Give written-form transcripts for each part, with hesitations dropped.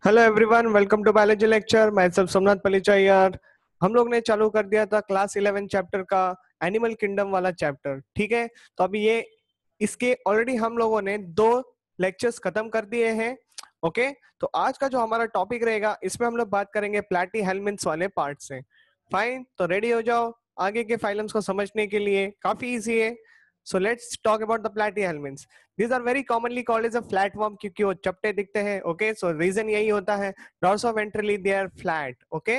Hello everyone, welcome to biology lecture. मैं सब सोमनाथ पलिचायर। हम लोग ने चालू कर दिया था क्लास 11 चैप्टर का एनिमल किंगडम वाला चैप्टर। ठीक है, तो अभी ये इसके ऑलरेडी हम लोगों ने 2 लेक्चर्स खत्म कर दिए हैं। ओके, तो आज का जो हमारा टॉपिक रहेगा इसमें हम लोग बात करेंगे प्लैटीहेल्मिन्थ्स वाले पार्ट से। फाइन, तो रेडी हो जाओ आगे के फाइलम्स को समझने के लिए। काफी इजी है। So let's talk about the platyhelminthes. These are very commonly called as a flatworm क्योंकि वो चपटे दिखते हैं। ओके, सो रीजन यही होता है, dorsoventrally they are flat. Okay,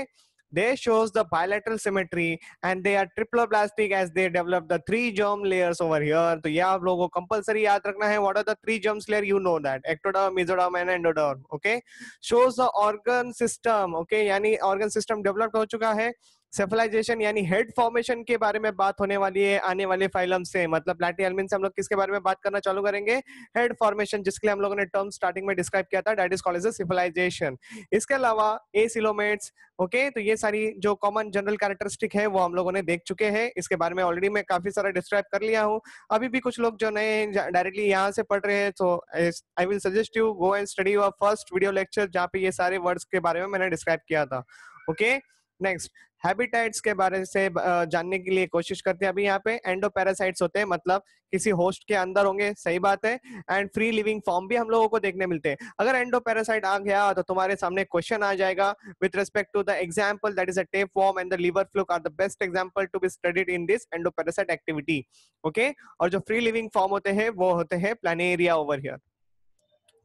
they shows the bilateral symmetry and they are triploblastic as they develop the 3 germ layers over here। तो ये आप लोगों को कंपलसरी याद रखना है। what are the 3 germ layer? you know that ectoderm, mesoderm and endoderm। okay, shows the organ system। okay, यानी organ system developed हो चुका है। सेफलाइजेशन यानी हेड फॉर्मेशन के बारे में बात होने वाली है आने वाले फाइलम से। मतलब प्लैटीहेल्मिन्थ्स से हम लोग किसके बारे में बात करना चालू करेंगे? हेड फॉर्मेशन, जिसके लिए हम लोगों ने टर्म स्टार्टिंग में डिस्क्राइब किया था, that is called as a civilization. इसके अलावा एसिलोमेट्स। ओके, तो ये सारी जो कॉमन जनरल कैरेक्टरिस्टिक है वो हम लोगों ने देख चुके हैं। इसके बारे में ऑलरेडी मैं काफी सारा डिस्क्राइब कर लिया हूँ। अभी भी कुछ लोग जो नए डायरेक्टली यहाँ से पढ़ रहे हैं, तो I will suggest you go and study your first video lecture जहाँ पे ये सारे वर्ड्स के बारे में मैंने डिस्क्राइब किया था। ओके, नेक्स्ट हैबिटेट्स के बारे से जानने के लिए कोशिश करते हैं। अभी यहाँ पे एंडोपैरासाइट्स होते हैं, मतलब किसी होस्ट के अंदर होंगे, सही बात है। एंड फ्री लिविंग फॉर्म भी हम लोगों को देखने मिलते हैं। अगर एंडोपैरासाइट आ गया तो तुम्हारे सामने क्वेश्चन आ जाएगा with respect to the example, that is a tapeworm and the liver fluke are the best example to be studied in this endoparasite activity. Okay, और जो फ्री लिविंग फॉर्म होते हैं वो होते हैं प्लानेरिया ओवर हियर।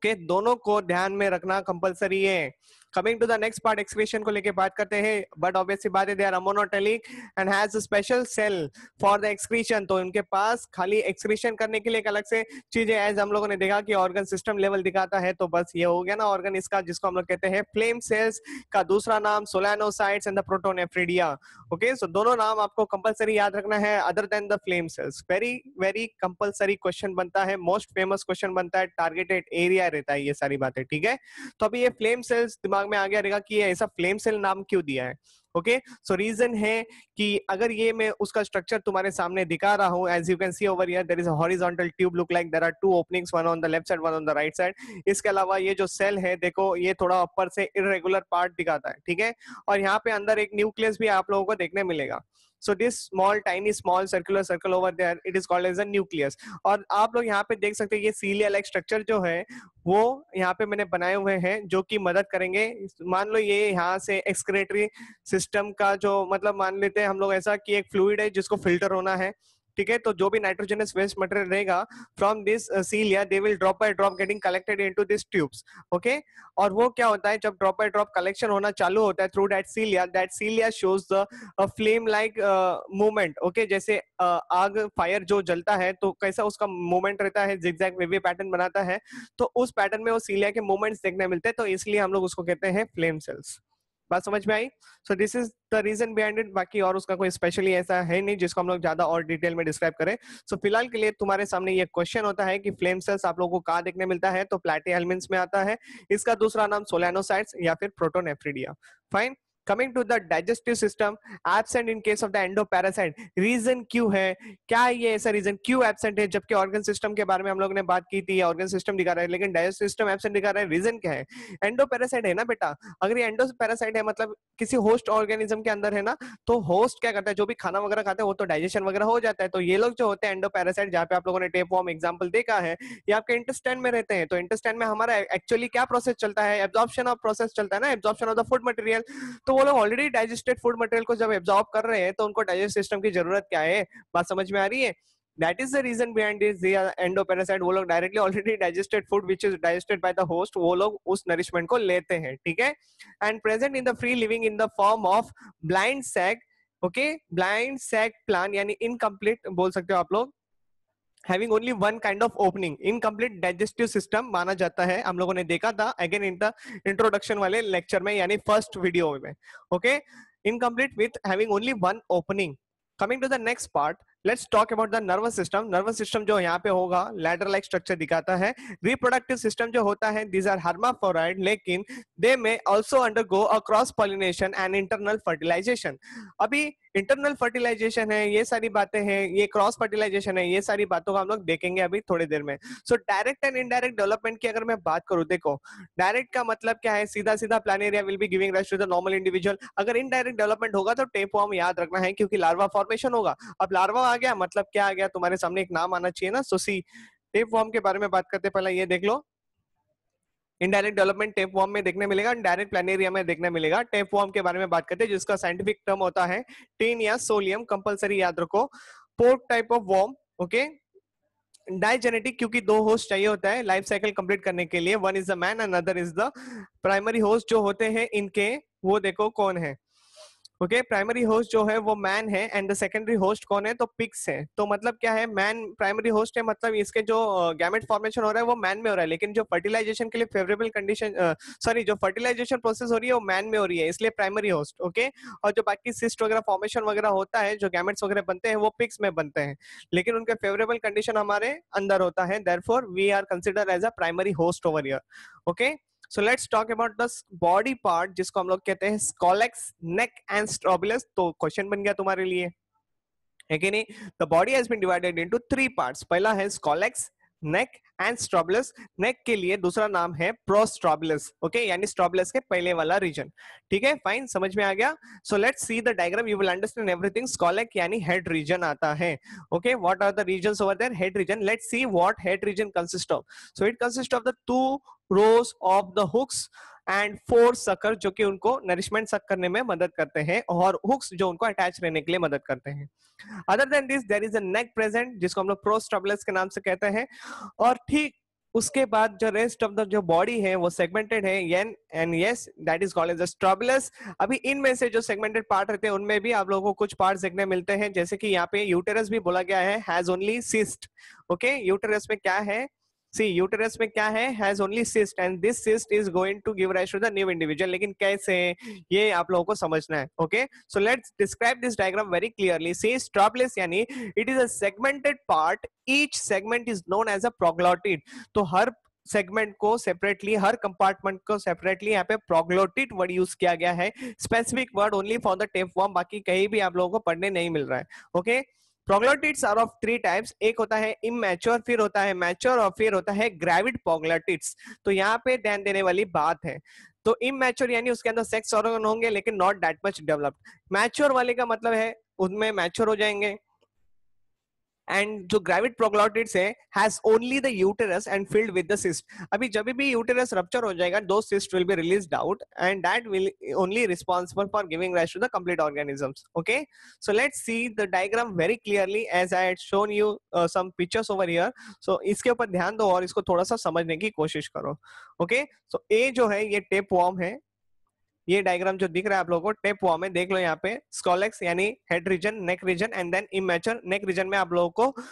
के दोनों को ध्यान में रखना कंपलसरी है। Coming to the next part, excretion को लेके बात करते हैं। बट ऑब्वियसली बात है, they are ammonotelic and has a special cell for the excretion. तो उनके पास खाली एक्सक्रीशन करने के लिए एक अलग से चीज है। एज हम लोगों ने देखा कि ऑर्गन सिस्टम लेवल दिखाता है, तो बस ये हो गया ना ऑर्गन इसका, जिसको हम लोग कहते हैं फ्लेम सेल्स का दूसरा नाम सोलैनोसाइट्स एंड द प्रोटोनेफ्रिडिया। ओके, सो दोनों नाम आपको कंपलसरी याद रखना है other than the flame cells. Very very compulsory question बनता है, मोस्ट फेमस क्वेश्चन बनता है, टारगेटेड एरिया रहता है ये सारी बातें। ठीक है, तो अभी ये फ्लेम सेल्स दिमाग में आ गया रहेगा कि ये ऐसा फ्लेम सेल नाम क्यों दिया है। ओके, सो रीजन है कि अगर ये मैं उसका स्ट्रक्चर तुम्हारे सामने दिखा रहा हूं, as you can see over here there is a horizontal tube look like there are 2 openings, one on the left side one on the right side. इसके अलावा ये जो सेल है देखो, ये थोड़ा ऊपर से इरेगुलर पार्ट दिखाता है। ठीक है, और यहाँ पे अंदर एक न्यूक्लियस भी आप लोगों को देखने मिलेगा। So this small tiny small circular circle over there, it is called as a nucleus। और आप लोग यहाँ पे देख सकते हैं ये सीलिया लाइक स्ट्रक्चर जो है वो यहाँ पे मैंने बनाए हुए हैं, जो कि मदद करेंगे। मान लो ये यहाँ से एक्सक्रेटरी सिस्टम का जो, मतलब मान लेते हैं हम लोग ऐसा कि एक फ्लूइड है जिसको फिल्टर होना है। ठीक है, तो जो भी नाइट्रोजनस वेस्ट मटेरियल रहेगा from this cilia, they will drop by drop getting collected into this tubes. Okay, और वो क्या होता है, जब ड्रॉप बाय ड्रॉप कलेक्शन होना चालू होता है through that cilia shows the flame like movement. Okay, जैसे आग फायर जो जलता है तो कैसा उसका मूवमेंट रहता है, जिगजैग वेवी पैटर्न बनाता है, तो उस पैटर्न में वो सीलिया के मूवमेंट्स देखने मिलते हैं, तो इसलिए हम लोग उसको कहते हैं फ्लेम सेल्स। बात समझ में आई? So this is the reason behind it. बाकी और उसका कोई स्पेशली ऐसा है नहीं जिसको हम लोग ज्यादा और डिटेल में डिस्क्राइब करें। सो फिलहाल के लिए तुम्हारे सामने ये क्वेश्चन होता है कि फ्लेम सेल्स आप लोगों को कहाँ देखने मिलता है, तो प्लैटीहेल्मिन्थ्स में आता है। इसका दूसरा नाम सोलैनोसाइट्स या फिर protonephridia. Fine, coming to the digestive system, absent in case of the endoparasite. Reason क्यों है, क्या ये ऐसा रीजन क्यों एब्सेंट है, जबकि ऑर्गन सिस्टम के बारे में हम लोग ने बात की थी, ऑर्गन सिस्टम दिखा रहा है लेकिन डाइजेस्टिव सिस्टम एब्सेंट दिखा रहा है। रीजन क्या है? एंडोपैरासाइट है ना बेटा। अगर ये एंडोपैरासाइट है मतलब किसी होस्ट ऑर्गेनिज्म के अंदर है ना, तो होस्ट क्या करता है, जो भी खाना वगैरह खाते हैं वो तो डाइजेशन वगैरह हो जाता है। तो ये लोग जो होते हैं एंडोपैरासाइट, जहाँ पे आप लोगों ने टेपवर्म एग्जांपल देखा है, ये आपके इंटेस्टाइन में रहते हैं। तो इंटेस्टाइन में हमारा एक्चुअली क्या प्रोसेस चलता है, एब्जॉर्प्शन ऑफ प्रोसेस चलता है ना, absorption of the food material. तो वो लोग ऑलरेडी डाइजेस्टेड फूड मटेरियल को जब एब्जॉर्ब कर रहे हैं तो उनको डाइजेस्ट सिस्टम की जरूरत क्या है? बात समझ में आ रही है? That is the reason behind this endoparasite। वो लोग directly already digested food which is digested by the host, वो लोग उस नरिशमेंट को लेते हैं। ठीक है, and present in the free living in the form of blind sac. Okay, blind sac plan यानी इनकम्प्लीट बोल सकते हो आप लोग, having only one kind of opening. Incomplete digestive system माना जाता है, हम लोगों ने देखा था अगेन इन द इंट्रोडक्शन वाले लेक्चर में, यानी फर्स्ट वीडियो में। Okay, incomplete with having only one opening. Coming to the next part, let's talk about the nervous system. Nervous system जो यहाँ पे होगा लैडर लाइक स्ट्रक्चर दिखाता है। रिप्रोडक्टिव सिस्टम जो होता है दीज आर हर्माफोराइड, लेकिन they may also undergo a cross pollination and internal fertilisation. अभी इंटरनल फर्टिलाइजेशन है, ये सारी बातें हैं, ये क्रॉस फर्टिलाइजेशन है, ये सारी बातों को हम लोग देखेंगे अभी थोड़ी देर में। So direct and indirect development की अगर मैं बात करूं, देखो डायरेक्ट का मतलब क्या है, सीधा सीधा planaria will be giving rise to the normal individual. अगर इनडायरेक्ट डेवलपमेंट होगा तो टेपवर्म याद रखना है, क्योंकि लार्वा फॉर्मेशन होगा। अब लार्वा आ गया मतलब क्या आ गया, तुम्हारे सामने एक नाम आना चाहिए ना। सो सी टेपवर्म के बारे में बात करते पहले ये देख लो। इनडायरेक्ट डेवलपमेंट टेपवर्म में देखने मिलेगा, डायरेक्ट प्लानेरिया में देखने मिलेगा। टेपवर्म के बारे में बात करते हैं जिसका साइंटिफिक टर्म होता है टीन या सोलियम, कंपलसरी याद रखो। Pork type of worm, okay. Digenetic, क्योंकि दो होस्ट चाहिए होता है लाइफ साइकिल कंप्लीट करने के लिए, one is the man and other is the primary host जो होते हैं इनके, वो देखो कौन है। ओके, प्राइमरी होस्ट जो है वो मैन है एंड द सेकेंडरी होस्ट कौन है, तो पिग्स है। तो मतलब क्या है, मैन प्राइमरी होस्ट है, मतलब इसके जो गैमेट फॉर्मेशन हो रहा है वो मैन में हो रहा है, लेकिन जो फर्टिलाइजेशन के लिए फेवरेबल कंडीशन, सॉरी जो फर्टिलाइजेशन प्रोसेस हो रही है वो मैन में हो रही है, इसलिए प्राइमरी होस्ट। ओके, और जो बाकी सिस्ट वगैरह फॉर्मेशन वगैरह होता है, जो गैमेट्स वगैरह बनते हैं वो पिग्स में बनते हैं, लेकिन उनके फेवरेबल कंडीशन हमारे अंदर होता है, therefore we are consider as a primary host over here. Okay, so let's talk about the body part जिसको हम लोग कहते हैं स्कॉलेक्स, नेक एंड स्ट्रोबुलस। तो क्वेश्चन बन गया तुम्हारे लिए, है कि नहीं। The body has been divided into 3 parts. पहला है स्कॉलेक्स, नेक एंड स्ट्रोबुलस। नेक के लिए दूसरा नाम है प्रोस्ट्रोबुलस, ओके, यानी स्ट्रोबुलस के पहले वाला रीजन। ठीक है, फाइन, समझ में आ गया। So let's see the diagram, you will understand everything. Scolex यानी हेड रीजन आता है। Okay, what are the regions over there, head region. Let's see what head region consist of. So it consist of the 2 rows of the hooks and 4 sucker जो कि उनको nourishment सक करने में मदद करते हैं, और हुक्स जो उनको अटैच रहने के लिए मदद करते हैं। Other than this there is a neck present जिसको हम लोग प्रोस्ट्रोबुलस के नाम से कहते हैं। और ठीक उसके बाद जो रेस्ट ऑफ द जो बॉडी है वो सेगमेंटेड है, and yes that is called as a strobilus. अभी इनमें से जो सेगमेंटेड पार्ट रहते हैं उनमें भी आप लोगों को कुछ पार्ट्स देखने मिलते हैं, जैसे कि यहाँ पे यूटेरस भी बोला गया है has only cyst. Okay, uterus में क्या है, सी यूटेरस में क्या है, has only cyst and this cyst is going to give rise to the new individual. लेकिन कैसे, ये आप लोगों को समझना है। Okay, so let's describe this diagram very clearly. See strobilus यानी it is a segmented part, each segment is known as a proglottid. तो हर सेगमेंट को सेपरेटली, हर कंपार्टमेंट को सेपरेटली यहाँ पे प्रोग्लोटिड वर्ड यूज किया गया है, specific word only for the tapeworm, बाकी कहीं भी आप लोगों को पढ़ने नहीं मिल रहा है। Okay, proglottids are of 3 types, एक होता है इमैच्योर, फिर होता है मैच्योर, और फिर होता है ग्रेविड प्रोग्लोटिड्स। तो यहाँ पे ध्यान देने वाली बात है, तो इमैच्योर यानी उसके अंदर सेक्स ऑर्गन होंगे लेकिन not that much developed. Mature वाले का मतलब है उनमें मैच्योर हो जाएंगे। एंड जो ग्रेविड प्रोग्लोटिड्स है has only the uterus and filled with the cyst. अभी जब भी यूटेरस रप्चर हो जाएगा, दो cyst will be released out and that will only responsible for giving rise to the complete organisms. Okay, so let's see the diagram very clearly as I had shown you some pictures over here. So इसके ऊपर ध्यान दो और इसको थोड़ा सा समझने की कोशिश करो। ओके, सो ए जो है ये टेपवर्म है, ये डायग्राम जो दिख रहा है आप लोगों को टेपवर्म है, देख लो यहाँ पे स्कॉलेक्स यानी head region, neck region and then immature. Neck region में आप लोगों को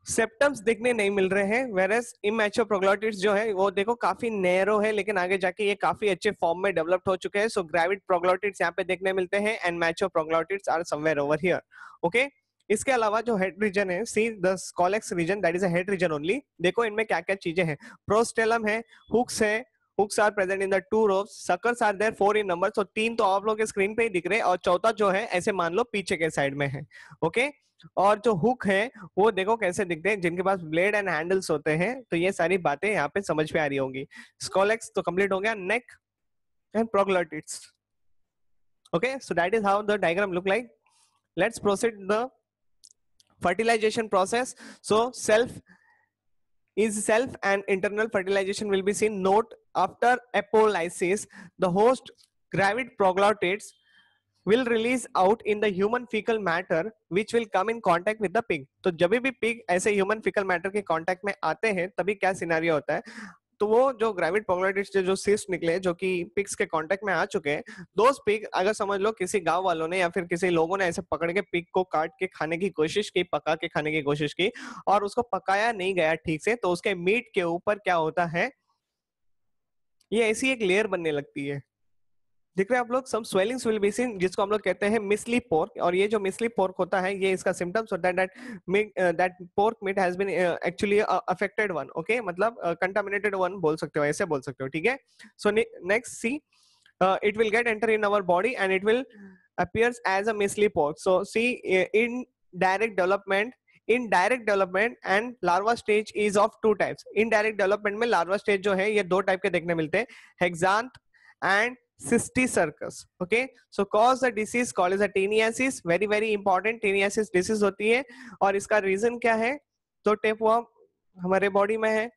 सेप्टम्स दिखने नहीं मिल रहे हैं, वेरस इमैच्योर प्रोग्लोटिड्स जो है वो देखो काफी नैरो है, लेकिन आगे जाके ये काफी अच्छे फॉर्म में डेवलप्ड हो चुके हैं। सो ग्रेविड प्रोग्लोटिड्स यहाँ पे देखने मिलते हैं and mature proglottids are somewhere over here. Okay, इसके अलावा जो हेड रीजन है, see the scolex region that is a head region only. देखो इनमें क्या क्या चीजें हैं, प्रोस्टेलम है, हुक्स है, hooks are present in the 2 rows, suckers are there 4 in number। so 3 तो आप लोगों के स्क्रीन पे ही दिख रहे हैं, और चौथा जो है ऐसे मान लो पीछे के साइड में है। ओके, और जो हुक है वो देखो कैसे दिखते हैं, जिनके पास ब्लेड एंड हैंडल्स होते हैं। तो ये सारी बातें यहाँ पे समझ में आ रही होंगी। स्कॉलेक्स तो कंप्लीट हो गया, neck and proglottids. Okay, so that is how the diagram look like. Let's proceed the fertilization process. So self and internal fertilization will be seen. Note, after apolysis the host gravid proglottids will release out in the human fecal matter which will come in contact with the pig। तो जब भी pig ऐसे human faecal matter के contact में आते हैं तभी क्या सिनेरियो होता है, तो वो जो ग्रेविड प्रोग्लोटिड्स जो सिस्ट निकले जो कि पिग्स के कांटेक्ट में आ चुके हैं, दोस्त पिग अगर समझ लो किसी गांव वालों ने या फिर किसी लोगों ने ऐसे पकड़ के पिग को काट के खाने की कोशिश की, पका के खाने की कोशिश की, और उसको पकाया नहीं गया ठीक से, तो उसके मीट के ऊपर क्या होता है, ये ऐसी एक लेयर बनने लगती है। दिख रहे हैं आप लोग, सम स्वेलिंग्स विल बी सीन, जिसको हम लोग कहते हैं मिसली पोर्क। और ये जो मिसली पोर्क होता है, ये इसका सिम्टम्स होता है that pork meat has been actually affected one, okay, मतलब कंटामिनेटेड वन बोल सकते हो, ऐसे बोल सकते हो, ठीक है। So next see, it will get enter in our body and it will appears as a measly pork. So see, in direct development and larva stage is of two types. Indirect development में larva stage जो है ये दो type के देखने मिलते हैं, hexanth and cysticercus. Okay, so cause the disease called as a teniasis, very very important, teniasis disease होती है। और इसका रीजन क्या है, तो टेपवर्म हमारे बॉडी में है।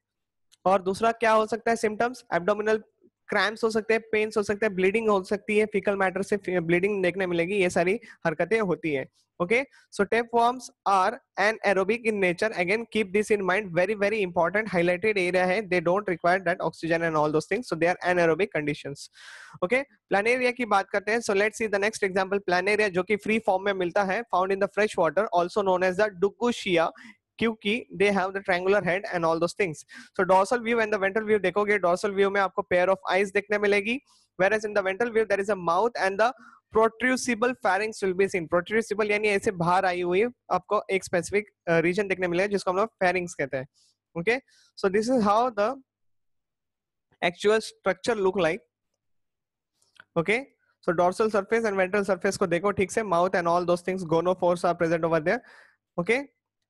और दूसरा क्या हो सकता है सिम्टम्स, एब्डोमिनल क्रैम्प्स हो सकते हैं, पेन्स हो सकते हैं, ब्लीडिंग हो सकती है, फीकल मैटर से ब्लीडिंग देखने मिलेगी, ये सारी हरकतें होती है। Okay, so tapeworms are anaerobic in nature, again keep this in mind, very very important highlighted area है, they don't require that oxygen and all those things, so they are anaerobic conditions। okay, planaria की बात करते हैं। so let's see the next example, planaria जो कि free form में मिलता है, found in the fresh water, also known as the Dugushia, क्योंकि they have the triangular head and all those things। so dorsal view and the ventral view देखोगे, dorsal view में आपको pair of eyes देखने मिलेगी, whereas in the ventral view there is a mouth and the protrusible pharynx will be seen। protrusible यानी ऐसे बाहर आई हुई आपको एक specific region देखने मिलेगा, जिसको हम लोग pharynx कहते हैं। okay, so this is how the actual structure look like। okay, so dorsal surface and ventral surface को देखो ठीक से, mouth and all those things, gonopores are present over there। okay,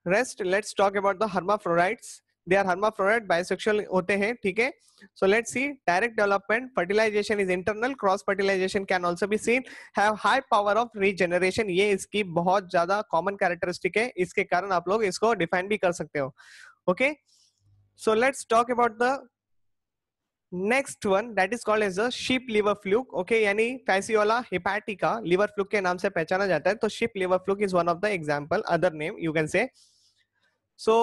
rest let's talk about the hermaphrodites, they are hermaphrodite, bisexual होते हैं, ठीक है। so let's see, direct development, fertilization is internal, cross fertilization can also be seen, have high power of regeneration, ये इसकी बहुत ज्यादा common characteristic है, इसके कारण आप लोग इसको डिफाइन भी कर सकते हो। okay, so let's talk about the next one, that is called as a sheep liver fluke. Okay, यानी फैसियोला हेपाटिका लिवर फ्लूक के नाम से पहचाना जाता है। तो sheep liver fluke is one of the example, other name you can say. So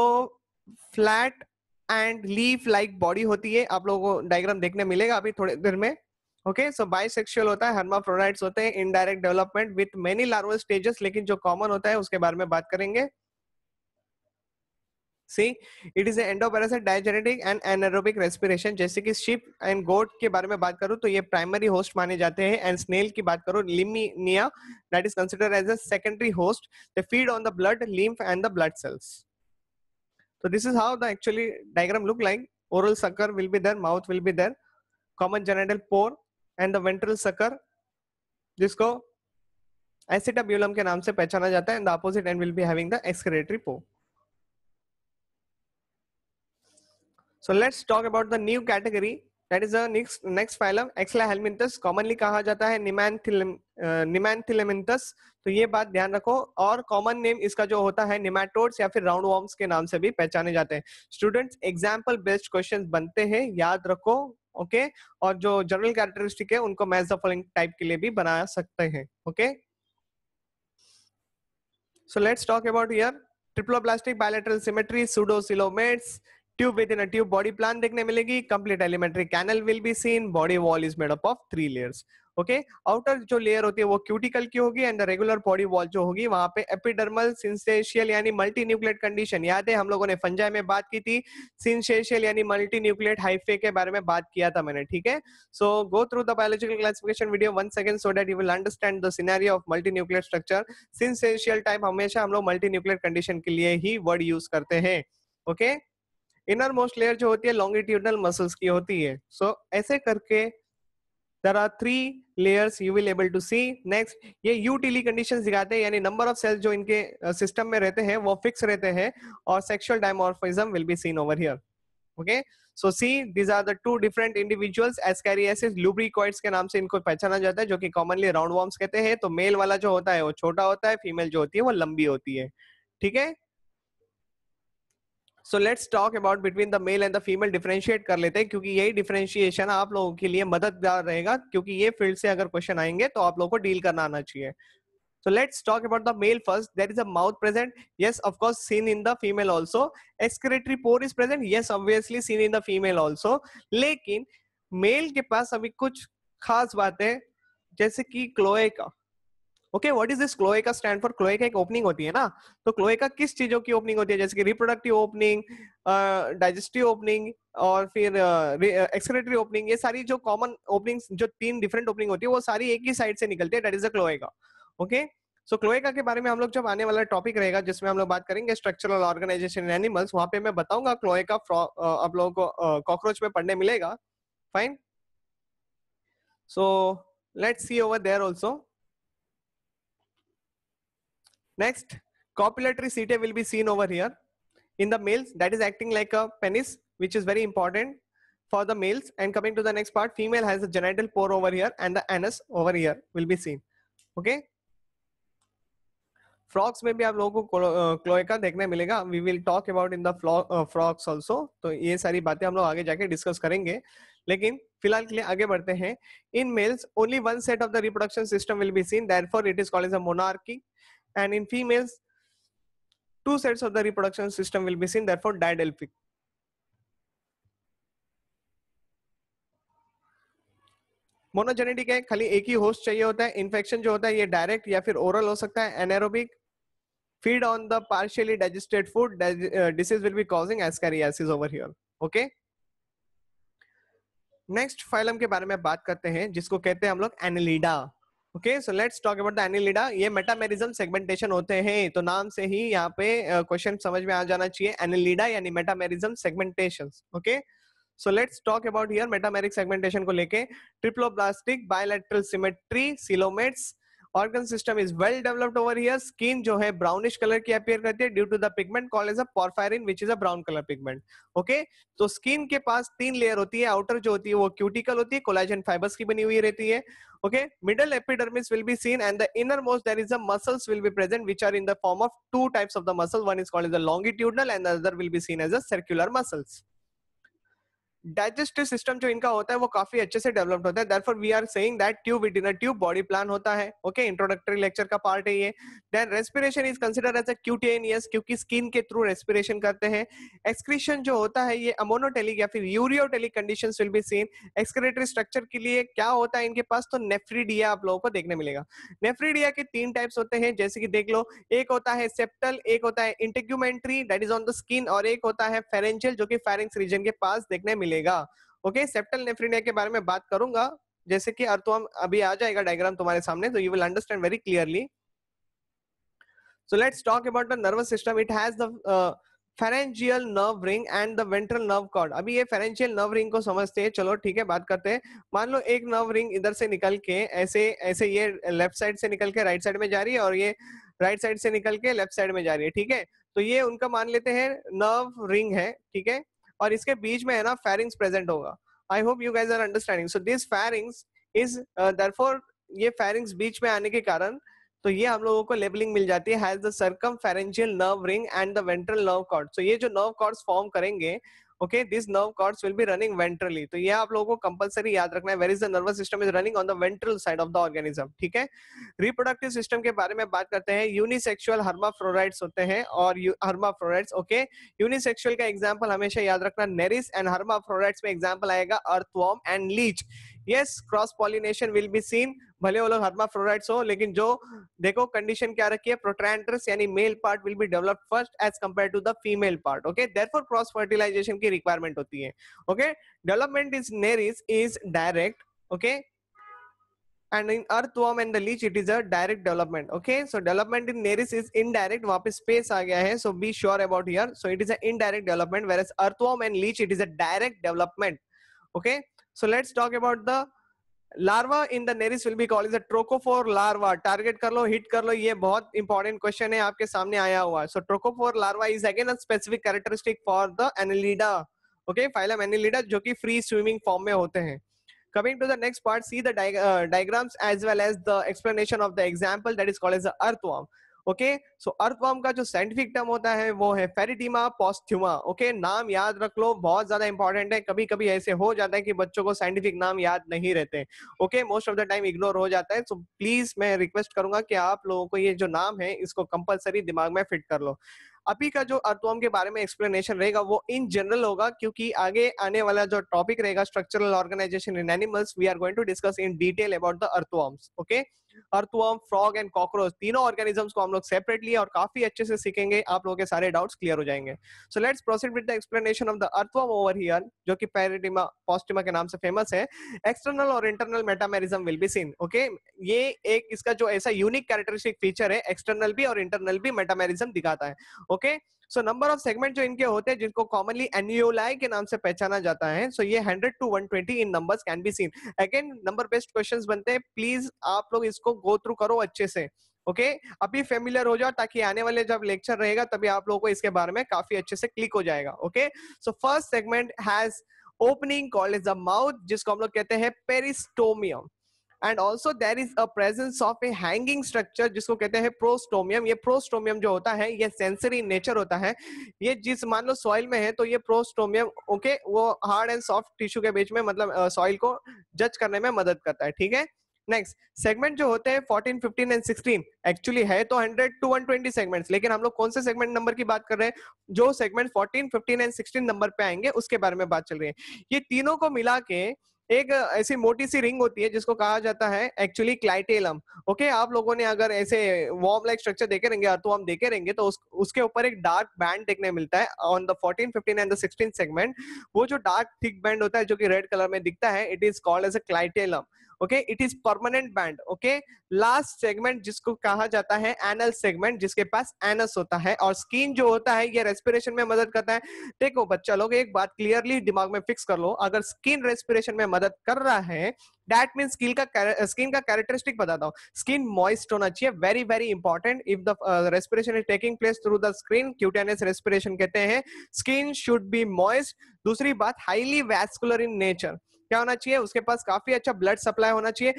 flat and leaf like body होती है, आप लोगों को डायग्राम देखने मिलेगा अभी थोड़ी देर में। ओके, सो बाइसेक्सुअल होता है, हर्माफ्रोडाइट्स होते हैं, indirect development with many larval stages, लेकिन जो कॉमन होता है उसके बारे में बात करेंगे। See, it is an endoparasite, diagenetic and anaerobic respiration। जैसे कि sheep and goat के बारे में बात करूं तो ये प्राइमरी होस्ट माने जाते हैं, एंड स्नेल की बात करूं, लिमिनिया, that is considered as a secondary host, they feed on the blood, lymph and the blood cells। so this is how the actually diagram look like, oral sucker will be there, mouth will be there, common genital pore and the ventral sucker, जिसको acetabulum के नाम से पहचाना जाता है, and the opposite end will be having the excretory pore। So let's talk about the new category, that is the next phylum, Exlahelminthes, commonly कहा जाता है Nemanthileminthes। तो ये बात ध्यान रखो, और कॉमन नेम इसका जो होता है निमेटोड्स या फिर राउंड वॉर्म्स के नाम से भी पहचाने जाते हैं। स्टूडेंट्स, एग्जाम्पल बेस्ड क्वेश्चंस बनते हैं, याद रखो। ओके, और जो जनरल कैरेक्टरिस्टिक है उनको मैच द फॉलोइंग टाइप के लिए भी बना सकते हैं। Okay, so let's talk about here triploblastic bilateral symmetry, pseudocoelomates, tube within a tube body plan देखने मिलेगी, complete alimentary canal will be seen, body wall is made up of 3 layers. Okay, outer जो layer होती है वो cuticle की होगी, and the regular body wall जो होगी वहां पे एपिडर्मल, सिंसेशियल यानी मल्टी न्यूक्लिएट कंडीशन, याद है हम लोगों ने फंजाई में बात की थी, सिंसेशियल यानी मल्टी न्यूक्लिएट हाइफे के बारे में बात किया था मैंने, ठीक है। So go through the biological classification video once again so that you will understand the scenario of multinucleate structure। Syncytial type हमेशा हम लोग मल्टी न्यूक्लिएट कंडीशन के लिए ही वर्ड यूज करते हैं। ओके, इनर मोस्ट लेयर जो होती है लॉन्गिट्यूडनल मसल्स की होती है। सो ऐसे करके there are 3 layers you will able to see। next, ये यूटिली कंडीशंस दिखाते हैं, यानी नंबर ऑफ सेल्स जो इनके सिस्टम में रहते हैं वो फिक्स रहते हैं, और sexual dimorphism will be seen over here. Okay, so see these are the 2 different individuals, ascariasis lumbricoides के नाम से इनको पहचाना जाता है, जो कि कॉमनली राउंड वॉर्म्स कहते हैं। तो मेल वाला जो होता है वो छोटा होता है, फीमेल जो होती है वो लंबी होती है, ठीक है। So let's talk about between the male and the female, differentiate कर लेते हैं, क्योंकि यही डिफरेंशिएशन आप लोगों के लिए मददगार रहेगा, क्योंकि ये फील्ड से अगर क्वेश्चन आएंगे तो आप लोगों को डील करना आना चाहिए। So let's talk about the male first। There is a mouth present, yes, of course, seen in the female also। Excretory pore is present, yes, obviously seen in the female also। लेकिन mail के पास अभी कुछ खास बातें, जैसे कि cloaca, okay, what is this cloaca stand for? Cloaca एक opening होती है ना, तो क्लोएका किस चीजों की ओपनिंग होती है? जैसे कि रिप्रोडक्टिव ओपनिंग, डाइजेस्टिव ओपनिंग और फिर एक्सक्रीटरी ओपनिंग। ये सारी जो कॉमन ओपनिंग्स, जो 3 डिफरेंट ओपनिंग होती है, वो सारी एक ही साइड से निकलती है, that is the cloaca. Okay, so cloaca के बारे में हम लोग जब आने वाला टॉपिक रहेगा जिसमें हम लोग बात करेंगे स्ट्रक्चरल ऑर्गेनाइजेशन इन एनिमल्स, वहां पे मैं बताऊंगा क्लोएका आप लोगों को कॉकरोच में पढ़ने मिलेगा। Fine, so let's see over there also. Next, copulatory setae will be seen over here in the males, that is acting like a penis, which is very important for the males. And coming to the next part, female has a genital pore over here and the anus over here will be seen. Okay, frogs में भी आप लोगों को cloaca देखने मिलेगा। We will talk about in the frogs also. तो ये सारी बातें हम लोग आगे जाके डिस्कस करेंगे, लेकिन फिलहाल के लिए आगे बढ़ते हैं। In males only one set of the reproduction system will be seen, therefore it is called as a monarchy. And in females, 2 sets of the reproduction system will be seen, therefore didelphic. Monogenetic है, खाली एक ही host चाहिए होता है। Infection जो होता है ये डायरेक्ट या फिर ओरल हो सकता है। Anaerobic, feed on the partially digested food, disease will be causing ascariasis over here. Okay, next phylum के बारे में बात करते हैं जिसको कहते हैं हम लोग Annelida. Okay, so let's talk about the Annelida. ये मेटामेरिज्म सेगमेंटेशन होते हैं, तो नाम से ही यहाँ पे क्वेश्चन समझ में आ जाना चाहिए, एनिलिडा यानी metamerism segmentation. Okay, so let's talk about here metameric segmentation को लेके। Triploblastic, bilateral symmetry, coelomates, organ system is well developed over here. Skin जो है ब्राउनिश कलर की अपीयर करती है due to the pigment called as a porphyrin which is a brown colour pigment. Okay, तो skin के पास 3 layer होती है। आउटर जो होती है वो क्यूटिकल होती है, कोलाजन फाइबर्स की बनी हुई रहती है। Okay, middle epidermis will be seen and the innermost there is a muscles will be present which are in the form of 2 types of the muscle. One is called as the longitudinal and the other will be seen as a circular muscles. Digestive system जो इनका होता है वो काफी अच्छे से developed होता है, therefore we are saying that tube within a tube body plan होता है। ओके, इंट्रोडक्टरी लेक्चर का पार्ट है ये। Then respiration is considered as a cutaneous, क्योंकि स्किन के थ्रू रेस्पिरेशन करते हैं। एक्सक्रीशन जो होता है ये अमोनोटेलिक या फिर ureotelic conditions will be scene. Excretory structure के लिए क्या होता है इनके पास, तो नेफ्रिडिया आप लोगों को देखने मिलेगा। नेफ्रिडिया के 3 टाइप्स होते हैं, जैसे कि देख लो, एक होता है सेप्टल, एक होता है integumentary that is on the skin, और एक होता है फेरेंजियल जो कि फेरिंक्स रीजन के पास देखने मिलेगा। ओके, सेप्टल नेफ्रिडिया के बारे में बात करूंगा, जैसे कि अर्थवर्म अभी आ जाएगा डायग्राम तुम्हारे सामने, तो you will understand very clearly. So let's talk about the nervous system. It has the pharyngeal nerve ring and the ventral nerve cord। अभी ये pharyngeal nerve ring को समझते हैं, चलो ठीक है बात करते हैं। मान लो एक nerve ring इधर से निकल के ऐसे ऐसे ये लेफ्ट साइड से निकल के राइट साइड में जा रही है और ये राइट साइड से निकल के लेफ्ट साइड में जा रही है, ठीक है। तो ये उनका मान लेते हैं nerve ring है, ठीक है, और इसके बीच में है ना pharynx प्रेजेंट होगा। I hope you guys are understanding. So this pharynx is therefore ये pharynx बीच में आने के कारण तो ये हम लोगों को लेबलिंग मिल जाती है has the circumpharyngeal nerve ring and the ventral nerve cord. So ये जो नर्व कॉर्ड्स फॉर्म करेंगे, okay, this nerve cords will be running ventrally. तो ये आप लोगों को कंपलसरी याद रखना है, where is the nervous system is running on the ventral side of the organism, ठीक है। रिप्रोडक्टिव सिस्टम के बारे में बात करते हैं। यूनिसेक्सुअल हर्माफ्रोडाइट्स होते हैं और हर्माफ्रोडाइट्स, ओके। यूनिसेक्सुअल का एग्जांपल हमेशा याद रखना नेरिस, एंड हर्माफ्रोडाइट्स में एग्जांपल आएगा earthworm and Leach. Yes, cross pollination will be scene, भले वो लोग हर्माफ्रोडाइट्स हो, लेकिन जो देखो कंडीशन क्या रखी है, प्रोट्रैंडर्स यानी male part will be developed first as compare to the female part. Okay, therefore cross fertilisation की रिक्वायरमेंट होती है। Okay, development is Nereis is direct, okay, and in earthworm and the leech it is a direct development। okay, so development in neris is indirect, वहां पे space आ गया है, so be sure about here। so it is an indirect development, whereas earthworm and leech it is a direct development। okay, so let's talk about the larva in the Nereis will be called is a trochophore larva. Target कर लो, hit कर लो, ये बहुत important question है आपके सामने आया हुआ है। So trochophore larva is again a specific characteristic for the annelida, okay, phylum annelida, जो कि फ्री स्विमिंग फॉर्म में होते हैं। Coming to the next part, see the diagrams as well as the explanation of the example that is called as the earthworm। Okay, so earthworm का जो scientific term होता है वो है फेरिटीमा पोस्थ्यूमा। ओके, नाम याद रख लो, बहुत ज्यादा इंपॉर्टेंट है। कभी कभी ऐसे हो जाता है कि बच्चों को साइंटिफिक नाम याद नहीं रहते, okay, most of the time ignore हो जाता है। सो प्लीज मैं रिक्वेस्ट करूंगा कि आप लोगों को ये जो नाम है इसको कंपलसरी दिमाग में फिट कर लो। अभी का जो अर्थवर्म के बारे में एक्सप्लेनेशन रहेगा वो इन जनरल होगा, क्योंकि आगे आने वाला जो टॉपिक रहेगा structural organisation in animals, we are going to discuss in detail about the earthworms. Okay, earthworm, frog and cockroach, तीनों ऑर्गेनिजम्स को हम लोग सेपरेटली और काफी अच्छे से सीखेंगे, आप लोगों के सारे डाउट्स क्लियर हो जाएंगे। सो let's proceed with the explanation of the earthworm over here, जो कि पैराडिमा पोस्टिमा के नाम से फेमस है। एक्सटर्नल और internal metamerism will be scene. Okay, ये एक इसका जो ऐसा यूनिक कैरेक्टरिस्टिक फीचर है, एक्सटर्नल भी और इंटरनल भी मेटामेरिज्म दिखाता है। Okay, so number of segment जो इनके होते हैं, जिनको कॉमनली एन्यूलाई के नाम से पहचाना जाता है, सो ये 100 to 120 in numbers can be seen. Again number based questions बनते हैं, प्लीज आप लोग इसको गो थ्रू करो अच्छे से। ओके, अभी फेमिलियर हो जाओ, ताकि आने वाले जब लेक्चर रहेगा तभी आप लोगों को इसके बारे में काफी अच्छे से क्लिक हो जाएगा। Okay, so first segment has opening called as the mouth, जिसको हम लोग कहते हैं peristomium, and also there is a presence of a hanging structure, जिसको कहते हैं प्रोस्टोमियम। ये प्रोस्टोमियम जो होता है, ये सेंसरी नेचर होता है। ये जिस मान लो सॉइल में है, तो ये प्रोस्टोमियम ओके, वो हार्ड एंड सॉफ्ट टिश्यू के बीच में, मतलब सॉइल को जज करने में मदद करता है। ठीक है, नेक्स्ट सेगमेंट जो होते हैं 14, 15 एंड 16, एक्चुअली है तो 100 to 120 सेगमेंट्स, लेकिन हम लोग कौन से सेगमेंट नंबर की बात कर रहे हैं? जो सेगमेंट 14, 15 एंड 16 नंबर पे आएंगे उसके बारे में बात चल रही है। ये तीनों को मिला के एक ऐसी मोटी सी रिंग होती है, जिसको कहा जाता है एक्चुअली क्लाइटेलम। ओके, आप लोगों ने अगर ऐसे वॉर्म लाइक स्ट्रक्चर देखे रहेंगे, अर्थवर्म देखे रहेंगे, तो उसके ऊपर एक डार्क बैंड देखने मिलता है on the 14, 15 and the 16 segment. वो जो डार्क थिक बैंड होता है, जो कि रेड कलर में दिखता है, it is called as a clitellum. Okay, it is permanent band. Okay, last segment जिसको कहा जाता है एनल सेगमेंट, जिसके पास एनस होता है, और स्किन जो होता है ये रेस्पिरेशन में मदद करता है। देखो बच्चा लोग, एक बात क्लियरली दिमाग में फिक्स कर लो, अगर स्किन रेस्पिरेशन में मदद कर रहा है, दैट मीन स्किन का कैरेक्टरिस्टिक बताता हूं, स्किन मॉइस्ट होना चाहिए, very very important. If the respiration is taking place through the skin, cutaneous respiration कहते हैं, स्किन शुड बी मॉइस्ट। दूसरी बात, हाईली वैस्कुलर इन नेचर, क्या होना चाहिए? उसके पास काफी अच्छा ब्लड सप्लाई होना चाहिए।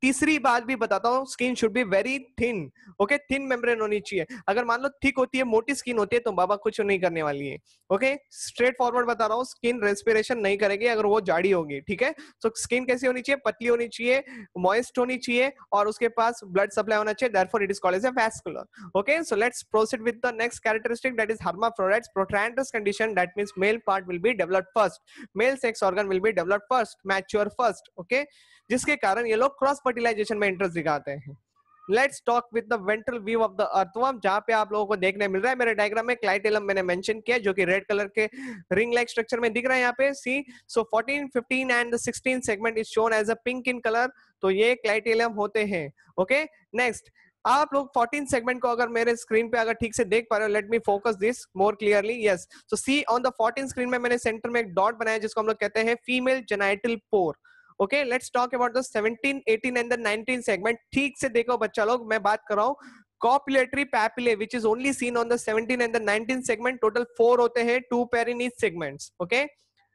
तीसरी बात भी बताता हूँ, skin should be very thin. Okay, thin membrane होनी चाहिए। अगर मान लो थिक होती है, मोटी स्किन होती है, तो बाबा कुछ नहीं करने वाली है। ओके, स्ट्रेट फॉरवर्ड बता रहा हूँ, स्किन रेस्पिरेशन नहीं करेगी अगर वो जाड़ी होगी। ठीक है, तो स्किन कैसी होनी चाहिए? पतली होनी चाहिए, मॉइस्ट होनी चाहिए, और उसके पास ब्लड सप्लाई होना चाहिए, therefore it is called as a vascular. Okay, so let's proceed with the next characteristic, that is hermaphrodites protrandous condition, that means male part will be developed first, male sex organ will be developed first, mature first. okay, जिसके कारण ये लोग cross fertilisation में interest दिखाते हैं। Let's talk with the ventral view of the earthworm, जहां पे आप लोगों को देखने मिल रहा है मेरे डायग्राम में, क्लाइटेलम मैंने मेंशन किया, जो कि रेड कलर के रिंग लाइक स्ट्रक्चर में दिख रहा है यहाँ पे। See, so 14, 15 and 16 segment is shown as a pink in colour, तो ये क्लाइटेलम होते हैं। ओके, नेक्स्ट आप लोग 14 सेगमेंट को अगर मेरे स्क्रीन पे अगर ठीक से देख पा रहे हो, let me focus this more clearly. Yes, so see on the 14 screen में मैंने सेंटर में एक डॉट बनाया, जिसको हम लोग कहते हैं female genital pour. Okay, let's talk about the 17, 18 and the 19 segment. ठीक से देखो बच्चा लोग, मैं बात कर रहा हूँ copulatory papillae, which is only seen on the 17 and the 19 segment. Total 4 होते हैं, 2 pair in each segments. Okay,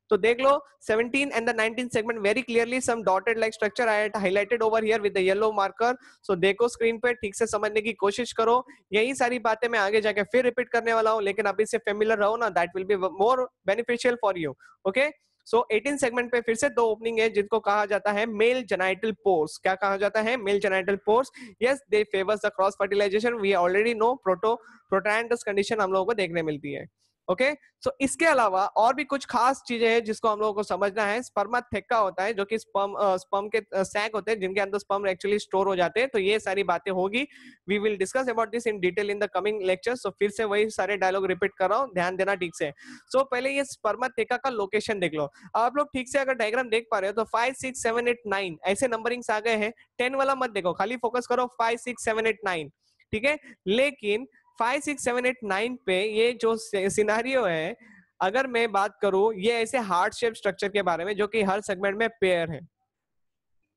तो देख लो 17 and the 19 segment very clearly some dotted like structure I had highlighted over here with the yellow marker. So देखो screen पे, ठीक से समझने की कोशिश करो। यही सारी बातें मैं आगे जाके फिर रिपीट करने वाला हूँ, लेकिन अभी से फेमिलियर रहो ना, that will be more beneficial for you. Okay, so 18 segment पे फिर से 2 ओपनिंग है, जिनको कहा जाता है मेल जेनाइटल पोर्स। क्या कहा जाता है? Male genital pores. Yes, they favours the cross fertilization, we already know. Protandrous condition हम लोगों को देखने मिलती है। ओके, सो इसके अलावा और भी कुछ खास चीजें हैं जिसको हम लोगों को समझना है। स्पर्माथेका होता है, जो कि स्पर्म के सैक होते हैं, जिनके अंदर स्पर्म एक्चुअली स्टोर हो जाते हैं। तो ये सारी बातें होगी, we will discuss about this in detail in the coming lecture. So फिर से वही सारे डायलॉग रिपीट कर रहा हूँ, ध्यान देना ठीक से। सो पहले ये स्पर्माथेका का लोकेशन देख लो। आप लोग ठीक से अगर डायग्राम देख पा रहे हो, तो 5, 6, 7, 8, 9 ऐसे नंबरिंग्स आ गए हैं। 10 वाला मत देखो, खाली फोकस करो 5, 6, 7, 8, 9। ठीक है, लेकिन 5, 6, 7, 8, 9 पे ये जो सिनारियो है, अगर मैं बात करूं, ये ऐसे हार्ट शेप स्ट्रक्चर के बारे में, जो कि हर सेगमेंट में पेयर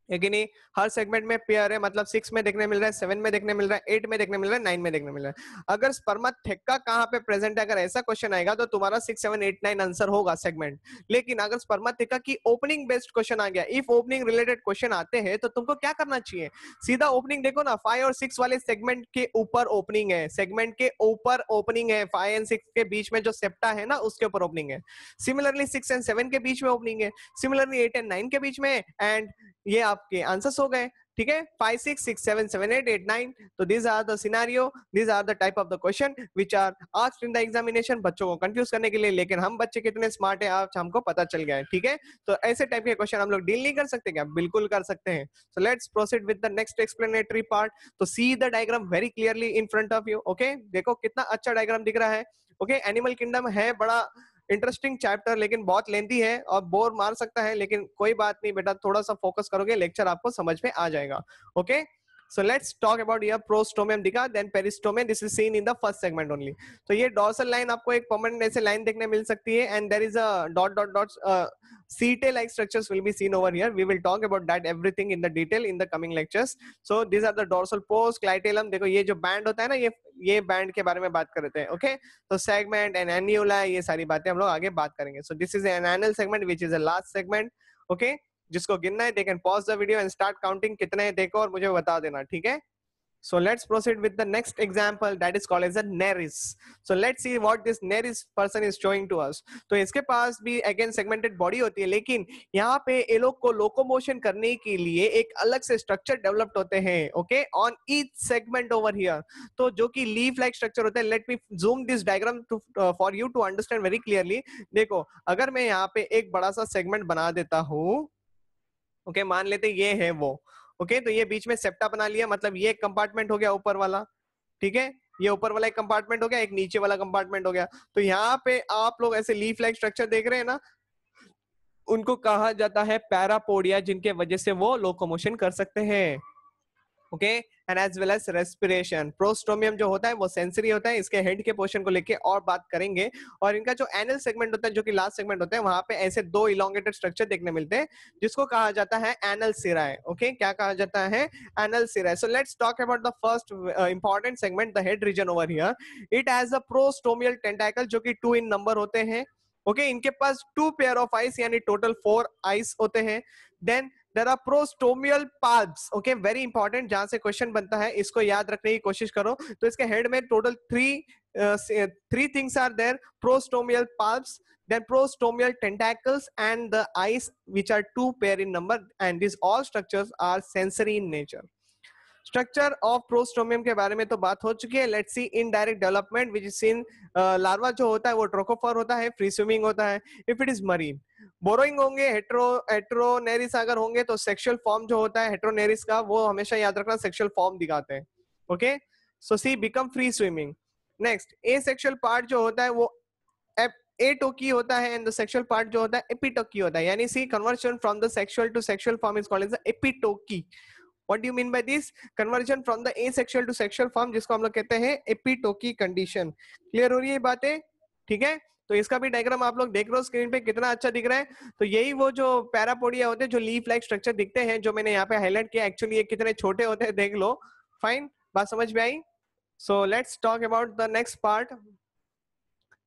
है कि नहीं? हर सेगमेंट में पेयर है, मतलब 6 में देखने मिल रहा है, 7 में देखने मिल रहा है, 8 में देखने मिल रहा है, 9 में देखने मिल रहा है। अगर स्पर्माथेका कहाँ पे प्रेजेंट है, अगर ऐसा क्वेश्चन आएगा, तो तुम्हारा 6, 7, 8, 9 आंसर होगा सेगमेंट। लेकिन अगर स्पर्माथेका की ओपनिंग बेस्ड क्वेश्चन आ गया, इफ ओपनिंग रिलेटेड क्वेश्चन आते हैं, तो तुमको क्या करना चाहिए? सीधा ओपनिंग देखो ना, 5 और 6 वाले सेगमेंट के ऊपर ओपनिंग है, सेगमेंट के ऊपर ओपनिंग है। 5 एंड 6 के बीच में जो सेप्टा है ना, उसके ऊपर ओपनिंग है। सिमिलरली 6 एंड 7 के बीच में ओपनिंग है, सिमिलरली 8 एंड 9 के बीच में, एंड ये आपके आंसर्स हो गए। ठीक है, 5 6 6 7 7 8 8 9, तो these are the scenario, these are the type of the question which are asked in the examination, बच्चों को कंफ्यूज करने के लिए। लेकिन हम बच्चे कितने स्मार्ट है आज हमको पता चल गया है, ठीक है। तो ऐसे टाइप के क्वेश्चन हम लोग डील नहीं कर सकते क्या? बिल्कुल कर सकते हैं। So let's proceed with the next explanatory part. तो see the diagram very clearly in front of you. Okay, देखो कितना अच्छा डायग्राम दिख रहा है। ओके, एनिमल किंगडम है बड़ा इंटरेस्टिंग चैप्टर, लेकिन बहुत लेंथी है और बोर मार सकता है, लेकिन कोई बात नहीं बेटा, थोड़ा सा फोकस करोगे लेक्चर आपको समझ में आ जाएगा। Okay, so let's talk about your prostomium दिखा, then peristomium, this is seen in the first segment only। तो ये dorsal line आपको एक permanent ऐसे line देखने मिल सकती है, and there is a dot dot dots setae like structures will be seen over here। we will talk about that everything in the detail in the coming lectures। so these are the dorsal post, clitellum, देखो ये जो band होता है ना, ये band के बारे में बात कर रहे थे। ओके, तो segment and annula, ये सारी बातें हम लोग आगे बात करेंगे। so this is an anal segment which is a last segment। Okay, जिसको गिनना है they can pause the video and start counting कितने हैं देखो और मुझे बता देना, ठीक है। So let's proceed with the next example that is called as a Nereis। So let's see what this Nereis person is showing to us। तो इसके पास भी again segmented body होती है, लेकिन यहाँ पे ये लोग को लोकोमोशन करने के लिए एक अलग से स्ट्रक्चर डेवलप्ड होते हैं। Okay, on each segment over here, तो जो कि लीफ लाइक स्ट्रक्चर होता है। Let me zoom this diagram to for you to understand very clearly. देखो, अगर मैं यहाँ पे एक बड़ा सा सेगमेंट बना देता हूँ, ओके, मान लेते ये है वो। ओके, तो ये बीच में सेप्टा बना लिया, मतलब ये एक कंपार्टमेंट हो गया ऊपर वाला, ठीक है। ये ऊपर वाला एक कंपार्टमेंट हो गया, एक नीचे वाला कंपार्टमेंट हो गया। तो यहाँ पे आप लोग ऐसे लीफ लाइक स्ट्रक्चर देख रहे हैं ना, उनको कहा जाता है पैरापोडिया, जिनके वजह से वो लोकोमोशन कर सकते हैं। Okay, and as well as respiration. Prostomium जो होता है वो सेंसरी होता है, इसके हेड के पोर्शन को लेके और बात करेंगे। और इनका जो एनल सेगमेंट होता है, जो कि लास्ट सेगमेंट होता है, वहां पे ऐसे दो इलोंगेटेड स्ट्रक्चर देखने मिलते हैं, जिसको कहा जाता है एनल सिराए। ओके, क्या कहा जाता है? Anal cirri. So let's talk about the first important segment, the head region over here. It has a prostomial tentacle, जो कि 2 इन नंबर होते हैं। ओके, इनके पास 2 पेयर ऑफ आइज, यानी टोटल 4 आइज होते हैं। Then there are prostomial palps। Okay, very important, जहां से क्वेश्चन बनता है इसको याद रखने की कोशिश करो। तो इसके हेड में total 3 things are there, prostomial palps, then prostomial tentacles and the eyes, which are 2 pair in number, and these all structures are sensory in nature। Structure of prostomium के बारे में तो बात हो चुकी है। Let's see indirect development, which is seen. Larva जो होता है वो ट्रोकोफोर होता है, फ्री स्विमिंग होता है। If it is marine, borrowing होंगे, हेट्रोनेरिस अगर होंगे तो सेक्सुअल फॉर्म जो होता है हेट्रोनेरिस का, वो हमेशा याद रखना सेक्सुअल फॉर्म दिखाते हैं। Okay, so see become free swimming. Next, a sexual part जो होता है वो एटोकी होता है, एंड द सेक्सुअल पार्ट जो होता है एपिटोकी होता है। यानी see conversion from the sexual to sexual form is called as epitoky. What do you mean by this? Conversion from the asexual to sexual form, जिसको हम लोग कहते हैं एपिटोकी कंडीशन। क्लियर हो रही है बातें? ठीक है, तो इसका भी डायग्राम आप लोग देख रहे हो स्क्रीन पे, कितना अच्छा दिख रहा है। तो यही वो जो पैरापोडिया होते हैं, जो लीफ लाइक स्ट्रक्चर दिखते हैं, जो मैंने यहाँ पे हाईलाइट किया, एक्चुअली ये कितने छोटे होते हैं देख लो। फाइन, बात समझ में आई? So let's talk about the next part.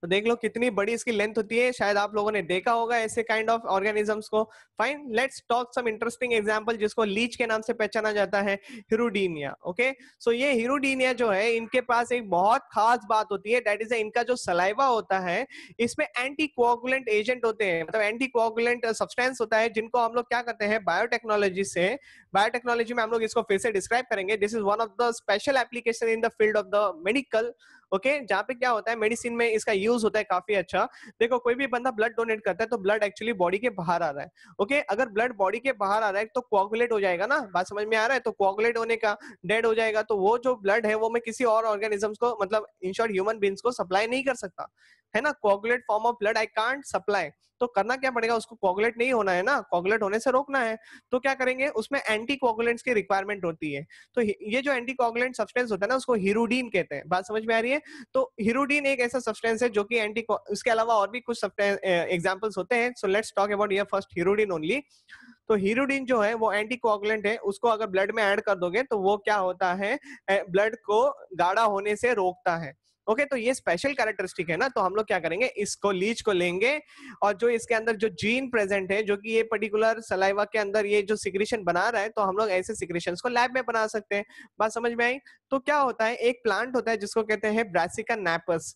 तो देख लो कितनी बड़ी इसकी लेंथ होती है, शायद आप लोगों ने देखा होगा ऐसे काइंड ऑफ ऑर्गेनिजम्स को। Fine, let's talk some interesting example, जिसको लीच के नाम से पहचाना जाता है, हिरुडीनिया। ओके, सो ये हिरुडीनिया जो है, इनके पास एक बहुत खास बात होती है, दैट इज इनका जो सलाइवा होता है, इसमें एंटी कोआगुलेंट एजेंट होते हैं, मतलब एंटी कोआगुलेंट सब्सटेंस होता है, जिनको हम लोग क्या करते हैं बायोटेक्नोलॉजी में हम लोग इसको फिर से डिस्क्राइब करेंगे। This is one of the special application in the field of the medical. Okay, जहाँ पे क्या होता है, मेडिसिन में इसका यूज होता है काफी अच्छा। देखो, कोई भी बंदा ब्लड डोनेट करता है तो ब्लड एक्चुअली बॉडी के बाहर आ रहा है। ओके, अगर ब्लड बॉडी के बाहर आ रहा है तो कोआगुलेट हो जाएगा ना, बात समझ में आ रहा है? तो कोआगुलेट होने का, डेड हो जाएगा, तो वो जो ब्लड है वो मैं किसी और ऑर्गेनिजम्स को, मतलब इन शॉर्ट ह्यूमन बींग्स को सप्लाई नहीं कर सकता है ना। Coagulate form of blood I can't supply, तो करना क्या पड़ेगा, उसको कोआगुलेट नहीं होना है ना, कोआगुलेट होने से रोकना है। तो क्या करेंगे, उसमें एंटी कोआगुलेंट्स की रिक्वायरमेंट होती है। तो ये जो एंटी कोआगुलेंट सब्सटेंस होता है ना, उसको हिरुडीन कहते हैं। बात समझ में आ रही है? तो हिरुडीन एक ऐसा सब्सटेंस है जो कि एंटी, इसके अलावा और भी कुछ एग्जांपल्स होते हैं। सो लेट्स टॉक अबाउट ये फर्स्ट हिरुडीन ओनली। तो हिरुडीन जो है वो एंटी कोआगुलेंट है, उसको अगर ब्लड में ऐड कर दोगे तो वो क्या होता है, ब्लड को गाढ़ा होने से रोकता है। ओके, तो ये स्पेशल कैरेक्टरिस्टिक है ना। तो हम लोग क्या करेंगे, इसको लीच को लेंगे, और जो इसके अंदर जो जीन प्रेजेंट है, जो कि ये पर्टिकुलर सलाइवा के अंदर ये जो सिक्रेशन बना रहा है, तो हम लोग ऐसे सिक्रेशंस को लैब में बना सकते हैं। बात समझ में आई? तो क्या होता है, एक प्लांट होता है जिसको कहते हैं brassica napus.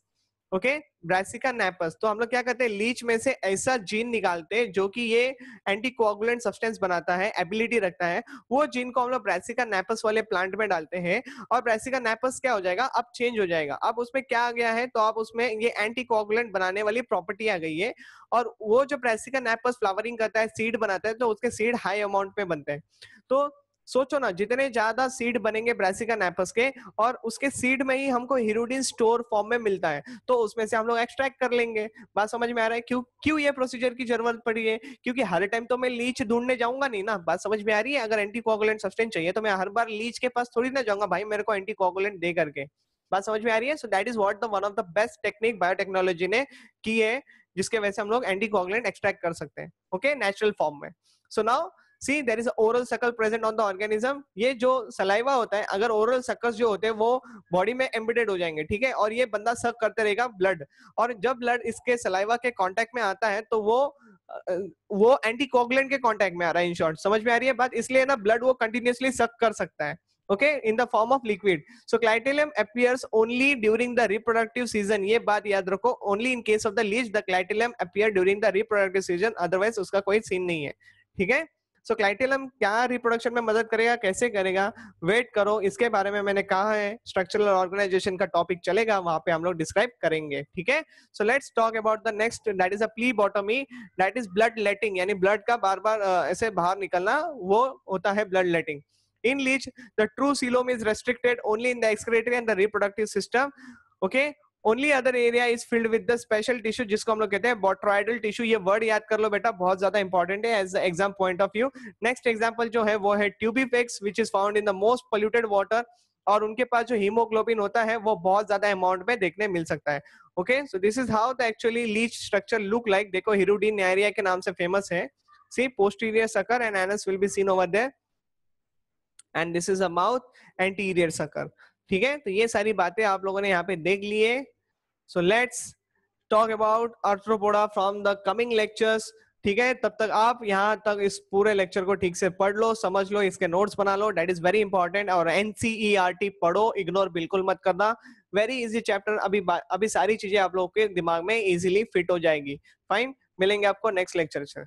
Okay, brassica napus. तो हम लोग क्या करते हैं, लीच में से ऐसा जीन निकालते हैं जो कि ये एंटीकोगुलेंट सब्सटेंस बनाता है, एबिलिटी रखता है, वो जीन को हम लोग ब्रासिका नेपस वाले प्लांट में डालते हैं और ब्रासिका नेपस क्या हो जाएगा, अब चेंज हो जाएगा। अब उसमें क्या आ गया है, तो अब उसमें ये एंटीकोगुलेंट बनाने वाली प्रॉपर्टी आ गई है और वो जो ब्रासिका नेपस फ्लावरिंग करता है, सीड बनाता है, तो उसके सीड हाई अमाउंट में बनते हैं। तो सोचो ना, जितने ज्यादा सीड बनेंगे ब्रासिका नेपस के और उसके सीड में ही हमको हिरुडिन स्टोर फॉर्म में मिलता है, तो उसमें से हम लोग एक्सट्रैक्ट कर लेंगे। बात समझ में आ रहा है क्यों क्यों ये प्रोसीजर की जरूरत पड़ी है? क्योंकि हर टाइम तो मैं लीच ढूंढने जाऊंगा नहीं ना। बात समझ में आ रही है? अगर एंटीकोगुलेंट सब्सटेंस चाहिए तो मैं हर बार लीच के पास थोड़ी ना जाऊंगा, भाई मेरे को एंटीकोगुलेंट दे करके। बात समझ में आ रही है? So that is what the one of the best technique biotechnology ने की है, जिसके वजह से हम लोग एंटीकोगुलेंट एक्सट्रैक्ट कर सकते हैं, ओके, नेचुरल फॉर्म में। So now see there is oral sucker present on the organism. ये जो सलाइवा होता है, अगर ओरल सक्कल्स जो होते हैं वो बॉडी में एम्बेडेड हो जाएंगे, ठीक है, और ये बंदा सक करते रहेगा ब्लड, और जब ब्लड इसके सलाइवा के कांटेक्ट में आता है तो वो एंटीकोगुलेंट के कांटेक्ट में आ रहा है। इन शॉर्ट समझ में आ रही है बात? इसलिए ना ब्लड वो कंटिन्यूअसली सक कर सकता है, okay, in the form of liquid. So clitellum appears only during the reproductive season. ये बात याद रखो, only in case of the leech the clitellum appear during the reproductive season, otherwise उसका कोई सीन नहीं है, ठीक है। सो क्लाइटेलम क्या रिप्रोडक्शन में मदद करेगा, कैसे करेगा, वेट करो, इसके बारे में मैंने कहा है, स्ट्रक्चरल ऑर्गेनाइजेशन का टॉपिक चलेगा, वहां पे हम लोग डिस्क्राइब करेंगे, ठीक है। So let's talk about the next, that is a phlebotomy, that is blood letting, यानी ब्लड का बार बार ऐसे बाहर निकलना, वो होता है blood letting. In leech, the true coelom is restricted only in the excretory and the reproductive system. Okay, only other area is filled with the special tissue, जिसको हम लोग कहते हैं बोट्रॉइडल टिश्यू। ये वर्ड याद कर लो बेटा, बहुत ज्यादा इंपॉर्टेंट है as exam point of view. Next example जो है वो है Tubifex, which is found in the most polluted water, और उनके पास जो हीमोग्लोबिन होता है वो बहुत ज्यादा अमाउंट में देखने मिल सकता है। Okay, so this is how the actually leech structure look like. देखो हिरुडीन नायरिया के नाम से फेमस है। See posterior sucker and anus will be seen over there, and this is a mouth anterior sucker, ठीक है। तो ये सारी बातें आप लोगों ने यहाँ पे देख ली है। So let's talk about arthropoda from the coming lectures, ठीक है। तब तक आप यहाँ तक इस पूरे लेक्चर को ठीक से पढ़ लो, समझ लो, इसके नोट्स बना लो, दैट इज वेरी इंपॉर्टेंट। और एनसीईआरटी पढ़ो, इग्नोर बिल्कुल मत करना, वेरी इजी चैप्टर। अभी सारी चीजें आप लोगों के दिमाग में इजीली फिट हो जाएगी। फाइन, मिलेंगे आपको नेक्स्ट लेक्चर से।